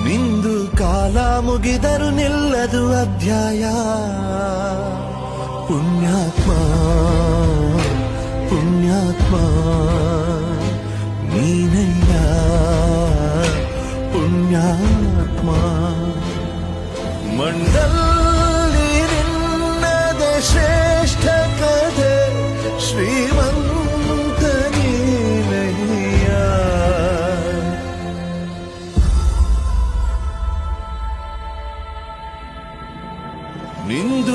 ನಿಂದು ಕಾಲ ಮುಗಿದರು ನಿಲ್ಲದು ಅಧ್ಯಾಯ. ಪುಣ್ಯಾತ್ಮ ಪುಣ್ಯಾತ್ಮ ನೀನಯ್ಯ ಪುಣ್ಯಾತ್ಮ. ಮಂಡಲ್ಲಿ ನಿನ್ನದೆ ಶ್ರೇಷ್ಠ ಕಥೆ ಶ್ರೀಮಂತ ನೀನಯ್ಯ. ನಿಂದು